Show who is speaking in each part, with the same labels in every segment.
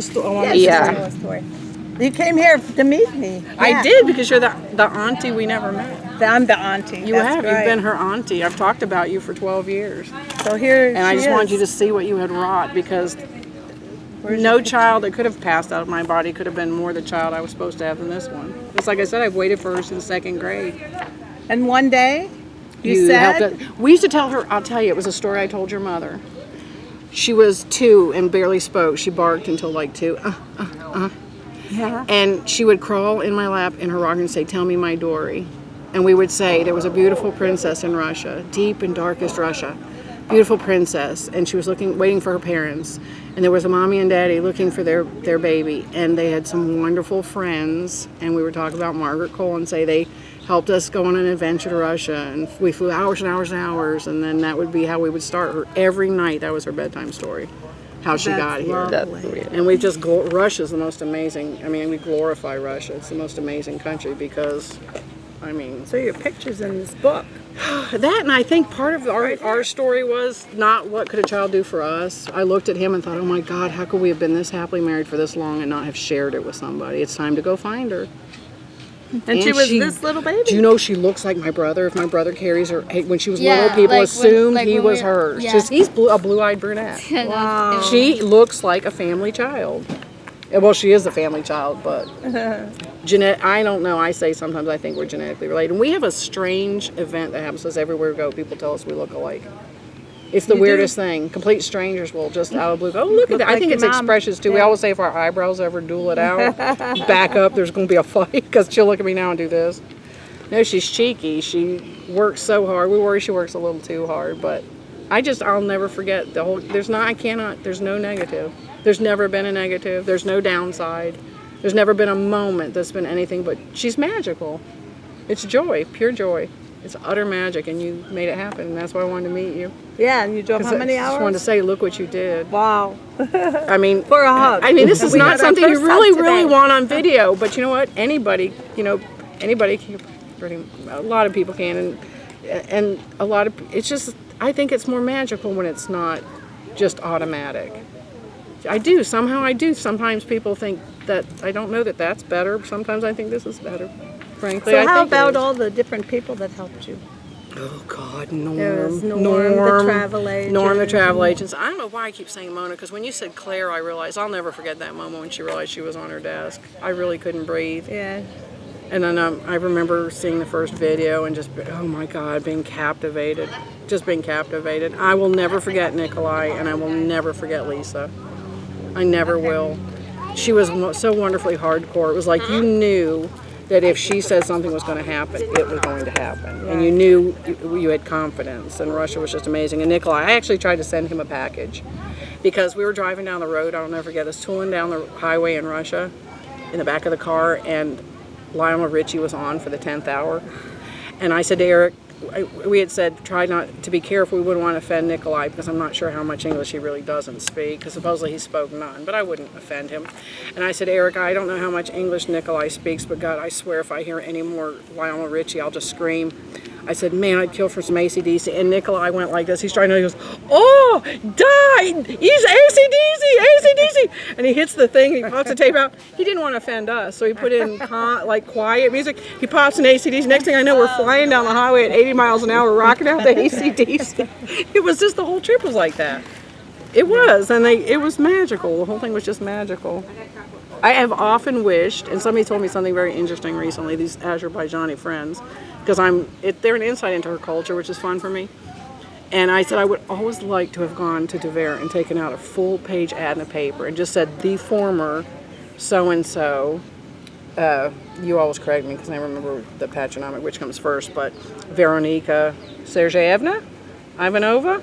Speaker 1: a story.
Speaker 2: Yeah.
Speaker 1: A story. You came here to meet me.
Speaker 2: I did, because you're the auntie we never met.
Speaker 1: I'm the auntie.
Speaker 2: You
Speaker 1: That's
Speaker 2: have.
Speaker 1: right.
Speaker 2: You've been her auntie. I've talked about you for 12 years.
Speaker 1: So here
Speaker 2: And I just wanted you to see what you had wrought, because no child that could have passed out of my body could have been more the child I was supposed to have than this one. It's like I said, I've waited for her since 2nd grade.
Speaker 1: And one day, you said...
Speaker 2: We used to tell her, I'll tell you, it was a story I told your mother. She was 2 and barely spoke. She barked until like 2.
Speaker 1: Yeah.
Speaker 2: And she would crawl in my lap in her rocking and say, "Tell me my Dory." And we would say, there was a beautiful princess in Russia, deep and darkest Russia. Beautiful princess. And she was waiting for her parents. And there was a mommy and daddy looking for their baby. And they had some wonderful friends. And we would talk about Margaret Cole and say they helped us go on an adventure to Russia. And we flew hours and hours and hours. And then that would be how we would start her every night. That was her bedtime story. How she got here. And we just, Russia's the most amazing, I mean, we glorify Russia. It's the most amazing country because, I mean.
Speaker 1: So your picture's in this book.
Speaker 2: That, and I think part of our story was not what could a child do for us. I looked at him and thought, oh my God, how could we have been this happily married for this long and not have shared it with somebody? It's time to go find her.
Speaker 1: And she was this little baby.
Speaker 2: Do you know she looks like my brother? If my brother carries her, when she was little, people assumed he was hers. Just, he's a blue-eyed brunette.
Speaker 1: Wow.
Speaker 2: She looks like a family child. Well, she is a family child, but I don't know. I say sometimes I think we're genetically related. And we have a strange event that happens to us everywhere we go. People tell us we look alike. It's the weirdest thing. Complete strangers will just out of blue go, oh, look at that. I think it's expressions, too. Yeah. We always say if our eyebrows ever duel it out, back up, there's going to be a fight, because she'll look at me now and do this. No, she's cheeky. She works so hard. We worry she works a little too hard, but I'll never forget the whole, there's no negative. There's never been a negative. There's no downside. There's never been a moment that's been anything but, she's magical. It's joy, pure joy. It's utter magic, and you made it happen, and that's why I wanted to meet you.
Speaker 1: Yeah, and you drove how many hours?
Speaker 2: I just wanted to say, look what you did.
Speaker 1: Wow.
Speaker 2: I mean,
Speaker 1: for a hug.
Speaker 2: I mean, this is not something you really want on video, but you know what? Anybody can, a lot of people can, and a lot of, it's just, I think it's more magical when it's not just automatic. I do. Sometimes people think that, I don't know that that's better. Sometimes I think this is better. Frankly,
Speaker 1: so how about all the different people that helped you?
Speaker 2: Oh God, Norm,
Speaker 1: the travel agent.
Speaker 2: Norm, the travel agents. I don't know why I keep saying Mona, because when you said Claire, I realized, I'll never forget that moment when she realized she was on her desk. I really couldn't breathe.
Speaker 1: Yeah.
Speaker 2: And then I remember seeing the first video and just, oh my God, being captivated. Just being captivated. I will never forget Nikolai, and I will never forget Lisa. I never will. She was so wonderfully hardcore. It was like you knew that if she said something was going to happen, it was going to happen. And you knew you had confidence, and Russia was just amazing. And Nikolai, I actually tried to send him a package because we were driving down the road, I'll never forget this, tooling down the highway in Russia in the back of the car, and Lionel Richie was on for the 10th hour. And I said to Eric, we had said try not to be careful, we wouldn't want to offend Nikolai, because I'm not sure how much English he really doesn't speak, because supposedly he spoke none, but I wouldn't offend him. And I said, Eric, I don't know how much English Nikolai speaks, but God, I swear if I hear any more Lionel Richie, I'll just scream. I said, man, I'd kill for some AC/DC. And Nikolai went like this. He's trying to, he goes, oh, die! He's AC/DC, AC/DC! And he hits the thing, he pops the tape out. He didn't want to offend us, so he put in quiet music. He pops an AC/DC. Next thing I know, we're flying down the highway at 80 miles an hour, rocking out the AC/DC. It was just, the whole trip was like that. It was, and it was magical. The whole thing was just magical. I have often wished, and somebody told me something very interesting recently, these Azerbaijani friends, because they're an insight into her culture, which is fun for me. And I said I would always like to have gone to Tver and taken out a full-page ad in a paper and just said, the former so-and-so, you always correct me because I remember the patronymic, which comes first, but Veronika Sergeyevna Ivanova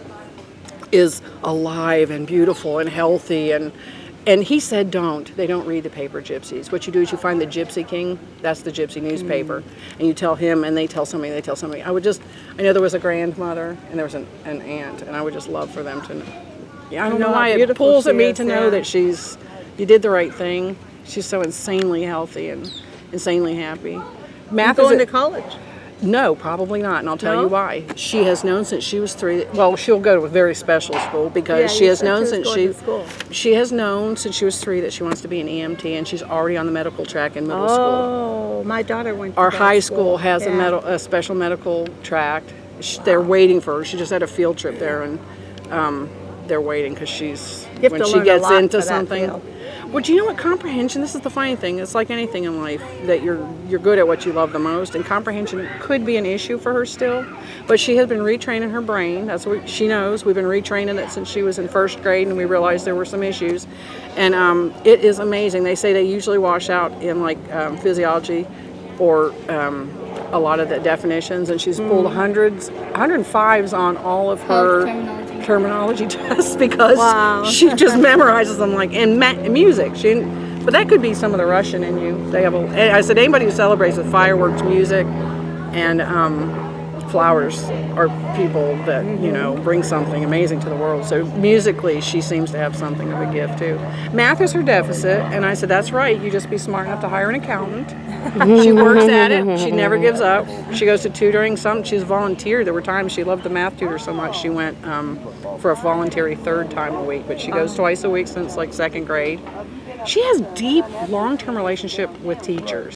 Speaker 2: is alive and beautiful and healthy, and he said they don't read the paper gypsies. What you do is you find the Gypsy King, that's the Gypsy newspaper, and you tell him, and they tell somebody. I know there was a grandmother, and there was an aunt, and I would just love for them to know. Yeah, I don't know why it pulls at me to know that you did the right thing. She's so insanely healthy and insanely happy.
Speaker 1: Math going to college?
Speaker 2: No, probably not, and I'll tell
Speaker 1: No?
Speaker 2: you why. She has known since she was 3. Well, she'll go to a very special school because
Speaker 1: Yeah,
Speaker 2: she
Speaker 1: you
Speaker 2: has
Speaker 1: said
Speaker 2: known
Speaker 1: she was
Speaker 2: since
Speaker 1: going to school.
Speaker 2: she has known since she was 3 that she wants to be an EMT, and she's already on the medical track in middle school.
Speaker 1: Oh, my daughter went to
Speaker 2: Our
Speaker 1: that
Speaker 2: high school has
Speaker 1: Yeah.
Speaker 2: a special medical track. They're waiting for her. She just had a field trip there, and they're waiting because
Speaker 1: have
Speaker 2: when
Speaker 1: to
Speaker 2: she
Speaker 1: learn a
Speaker 2: gets
Speaker 1: lot
Speaker 2: into
Speaker 1: for that
Speaker 2: something.
Speaker 1: field.
Speaker 2: Well, do you know what comprehension? This is the funny thing. It's like anything in life that you're good at what you love the most, and comprehension could be an issue for her still. But she has been retraining her brain. That's what she knows. We've been retraining it since she was in first grade, and we realized there were some issues. And it is amazing. They say they usually wash out in like physiology or a lot of the definitions, and she's pulled 105s on all of her terminology tests because
Speaker 1: Wow.
Speaker 2: she just memorizes them like in music. But that could be some of the Russian in you. They have I said anybody who celebrates with fireworks, music, and flowers are people that bring something amazing to the world. So musically, she seems to have something of a gift too. Math is her deficit, and I said that's right. You just be smart enough to hire an accountant. She works at it. She never gives up. She goes to tutoring. She's volunteered. There were times she loved the math tutor so much she went for a voluntary 3rd time a week. But she goes twice a week since like 2nd grade. She has deep, long-term relationship with teachers.